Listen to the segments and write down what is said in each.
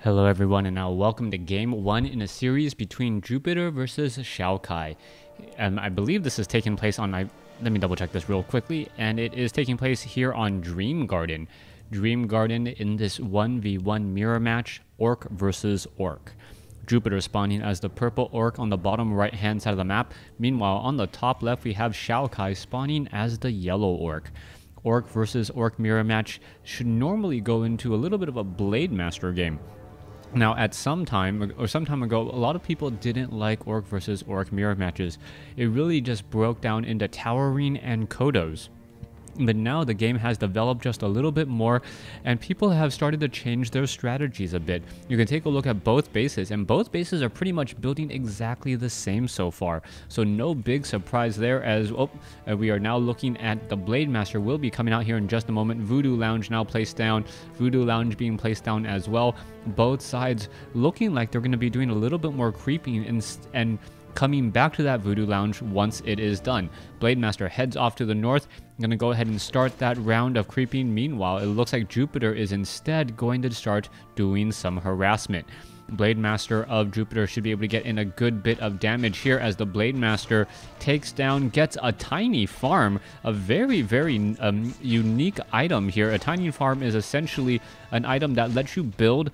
Hello everyone, and now welcome to game 1 in a series between Jupiter versus Xiaokk. I believe this is taking place on let me double check this real quickly, and it is taking place here on Dream Garden. Dream Garden in this 1v1 mirror match, Orc versus Orc. Jupiter spawning as the purple Orc on the bottom right hand side of the map. Meanwhile, on the top left we have Xiaokk spawning as the yellow Orc. Orc versus Orc mirror match should normally go into a little bit of a Blade Master game. Now, at some time ago, a lot of people didn't like Orc versus Orc mirror matches. It really just broke down into towering and kodos. But now the game has developed just a little bit more, and people have started to change their strategies a bit. You can take a look at both bases, and both bases are pretty much building exactly the same so far. So no big surprise there, as we are now looking at the Blade Master will be coming out here in just a moment. Voodoo Lounge now placed down, Voodoo Lounge being placed down as well. Both sides looking like they're going to be doing a little bit more creeping and coming back to that Voodoo Lounge once it is done. Blade Master heads off to the north. I'm going to go ahead and start that round of creeping. Meanwhile, it looks like Jupiter is instead going to start doing some harassment. Blade Master of Jupiter should be able to get in a good bit of damage here as the Blade Master gets a tiny farm, a very, very unique item here. A tiny farm is essentially an item that lets you build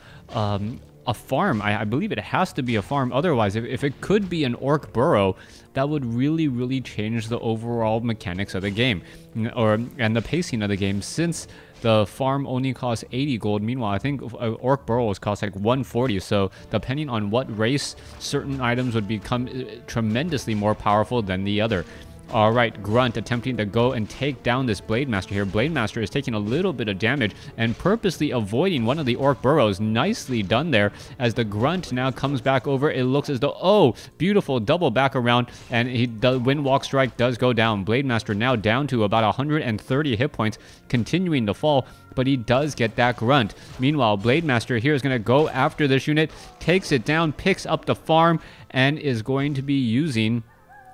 a farm. I believe it has to be a farm. Otherwise, if it could be an Orc burrow, that would really, really change the overall mechanics of the game, and the pacing of the game, since the farm only costs 80 gold. Meanwhile, I think Orc burrows cost like 140, so depending on what race, certain items would become tremendously more powerful than the other. Alright, Grunt attempting to go and take down this Blade Master here. Blade Master is taking a little bit of damage and purposely avoiding one of the Orc burrows. Nicely done there, as the Grunt now comes back over. It looks as though, oh, beautiful double back around, and the Windwalk Strike does go down. Blade Master now down to about 130 hit points, continuing to fall, but he does get that Grunt. Meanwhile, Blade Master here is going to go after this unit, takes it down, picks up the farm, and is going to be using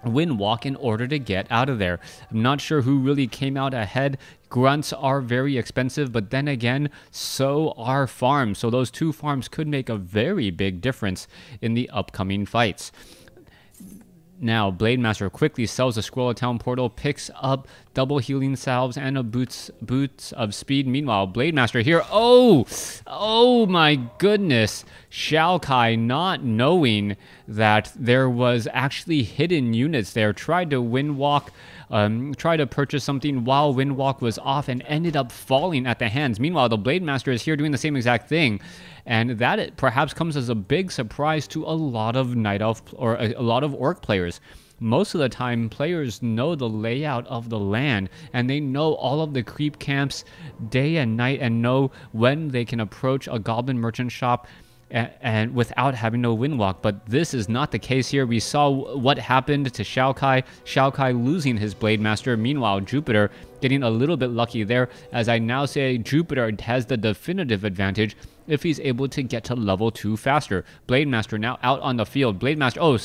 Windwalk in order to get out of there. I'm not sure who really came out ahead. Grunts are very expensive, but then again, so are farms. So those two farms could make a very big difference in the upcoming fights. Now, Blade Master quickly sells the Scroll of Town portal, picks up double healing salves and a boots of speed. Meanwhile, Blade Master here, oh my goodness, Xiaokk, not knowing that there was actually hidden units there, tried to Windwalk, tried to purchase something while Windwalk was off and ended up falling at the hands. Meanwhile, the Blade Master is here doing the same exact thing, and that perhaps comes as a big surprise to a lot of Night Elf or a lot of Orc players. Most of the time, players know the layout of the land, and they know all of the creep camps day and night, and know when they can approach a Goblin Merchant shop and without having to Windwalk. But this is not the case here. We saw what happened to Xiaokk. Xiaokk losing his Blade Master. Meanwhile, Jupiter getting a little bit lucky there, as I now say Jupiter has the definitive advantage if he's able to get to level 2 faster. Blade Master now out on the field. Blade Master,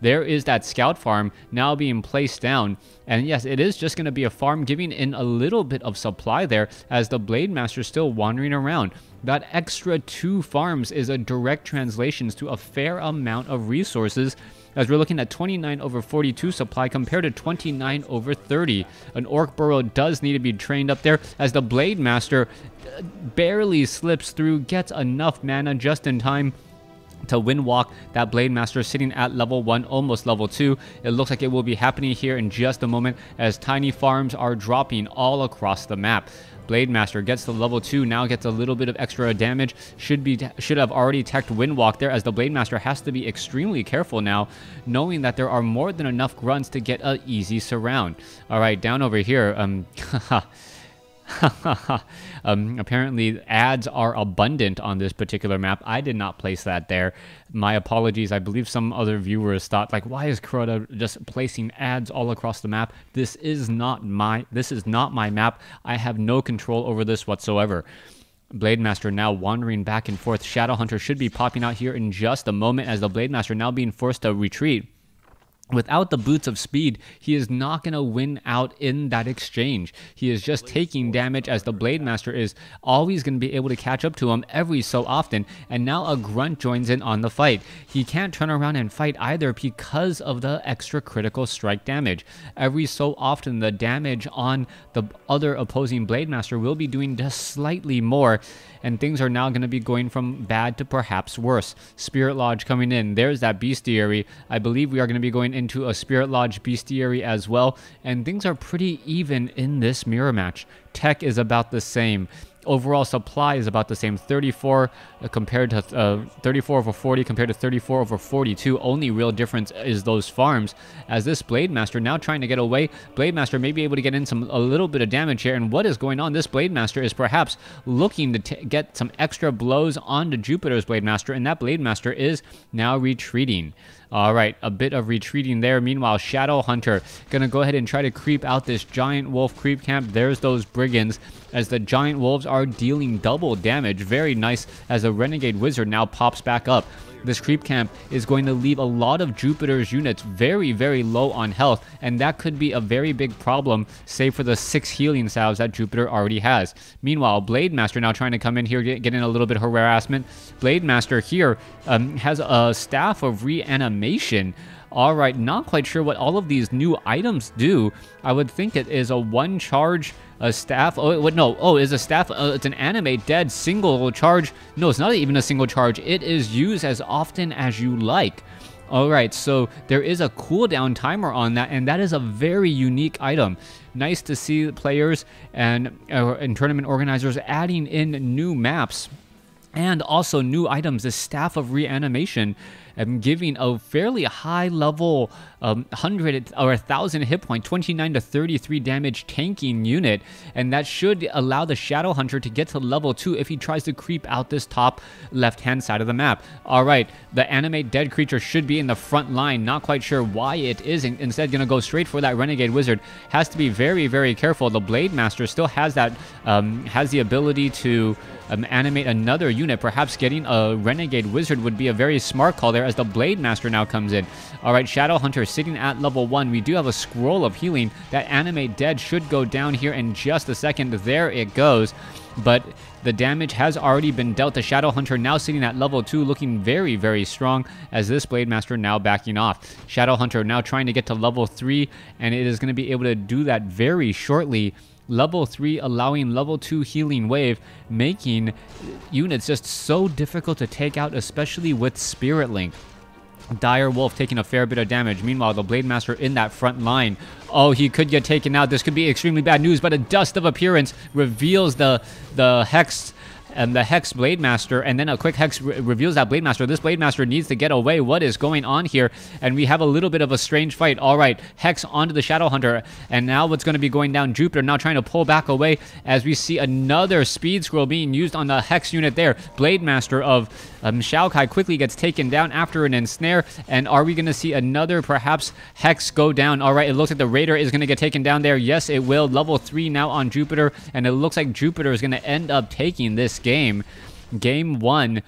there is that scout farm now being placed down. And yes, it is just going to be a farm giving in a little bit of supply there, as the Blade Master is still wandering around. That extra 2 farms is a direct translation to a fair amount of resources, as we're looking at 29 over 42 supply compared to 29 over 30. An Orc burrow does need to be trained up there, as the Blade Master barely slips through, gets enough mana just in time to Windwalk that Blade Master sitting at level 1, almost level 2. It looks like it will be happening here in just a moment, as tiny farms are dropping all across the map. Blade Master gets to level 2, now gets a little bit of extra damage. Should have already teched Windwalk there, as the Blade Master has to be extremely careful now, knowing that there are more than enough grunts to get an easy surround. Alright, down over here, apparently ads are abundant on this particular map. I did not place that there. My apologies. I believe some other viewers thought, like, why is Crota just placing ads all across the map? This is not my map. I have no control over this whatsoever. Blade Master now wandering back and forth. Shadow Hunter should be popping out here in just a moment, as the Blade Master now being forced to retreat. Without the boots of speed, he is not going to win out in that exchange. He is just taking damage as the Blade Master is always going to be able to catch up to him every so often. And now a Grunt joins in on the fight. He can't turn around and fight either because of the extra critical strike damage. Every so often, the damage on the other opposing Blade Master will be doing just slightly more. And things are now going to be going from bad to perhaps worse. Spirit Lodge coming in. There's that Bestiary. I believe we are going to be going into a Spirit Lodge Bestiary as well. And things are pretty even in this mirror match. Tech is about the same. Overall supply is about the same. 34 compared to 34 over 40 compared to 34 over 42. Only real difference is those farms. As this Blade Master now trying to get away. Blade Master may be able to get in a little bit of damage here. And what is going on? This Blade Master is perhaps looking to get some extra blows onto Jupiter's Blade Master. And that Blade Master is now retreating. All right, a bit of retreating there. Meanwhile, Shadow Hunter going to go ahead and try to creep out this Giant Wolf creep camp. There's those Brigands as the Giant Wolves are dealing double damage. Very nice as the Renegade Wizard now pops back up. This creep camp is going to leave a lot of Jupiter's units very, very low on health, and that could be a very big problem, save for the 6 healing salves that Jupiter already has. Meanwhile, Blade Master now trying to come in here, get in a little bit of harassment. Blade Master here has a Staff of Reanimation. All right, not quite sure what all of these new items do. I would think it is a one charge, a staff. Oh, what? No. Oh, is a staff. It's an animate dead single charge. No, it's not even a single charge. It is used as often as you like. All right, so there is a cooldown timer on that, and that is a very unique item. Nice to see players and tournament organizers adding in new maps and also new items. The Staff of Reanimation, giving a fairly high level 100 or 1000 hit point, 29 to 33 damage tanking unit, and that should allow the Shadow Hunter to get to level 2 if he tries to creep out this top left hand side of the map. All right, the animate dead creature should be in the front line. Not quite sure why it isn't. Instead, gonna go straight for that Renegade Wizard. Has to be very, very careful. The Blade Master still has that has the ability to animate another unit. Perhaps getting a Renegade Wizard would be a very smart call there as the Blade Master now comes in. All right, Shadow Hunter sitting at level 1. We do have a Scroll of Healing. That animate dead should go down here in just a second. There it goes. But the damage has already been dealt. The Shadow Hunter now sitting at level 2, looking very, very strong as this Blade Master now backing off. Shadow Hunter now trying to get to level 3, and it is going to be able to do that very shortly. Level 3 allowing level 2 healing wave, making units just so difficult to take out, especially with Spirit Link. Dire Wolf taking a fair bit of damage. Meanwhile, the Blade Master in that front line. Oh, he could get taken out. This could be extremely bad news, but a Dust of Appearance reveals the Hex and the Hex Blade Master, and then a quick Hex reveals that Blade Master. This Blade Master needs to get away. What is going on here? And we have a little bit of a strange fight. All right, Hex onto the Shadow Hunter, and now what's going to be going down? Jupiter now trying to pull back away as we see another Speed Scroll being used on the Hex unit there. Blade Master of Xiaokk quickly gets taken down after an ensnare, and are we going to see another perhaps Hex go down? All right, it looks like the Raider is going to get taken down there. Yes, it will. Level 3 now on Jupiter, and it looks like Jupiter is going to end up taking this game. Game 1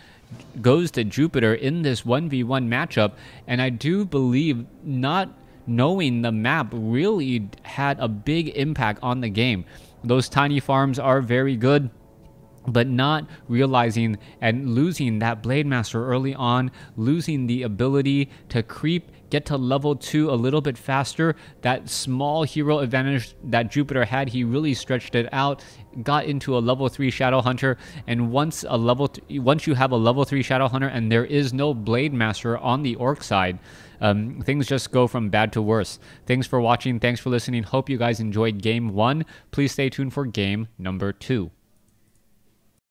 goes to Jupiter in this 1v1 matchup, and I do believe not knowing the map really had a big impact on the game. Those tiny farms are very good, but not realizing and losing that Blade Master early on, losing the ability to creep, get to level 2 a little bit faster. That small hero advantage that Jupiter had, he really stretched it out, got into a level 3 Shadow Hunter, and once you have a level 3 Shadow Hunter and there is no Blade Master on the Orc side, things just go from bad to worse. Thanks for watching. Thanks for listening. Hope you guys enjoyed game 1. Please stay tuned for game number 2.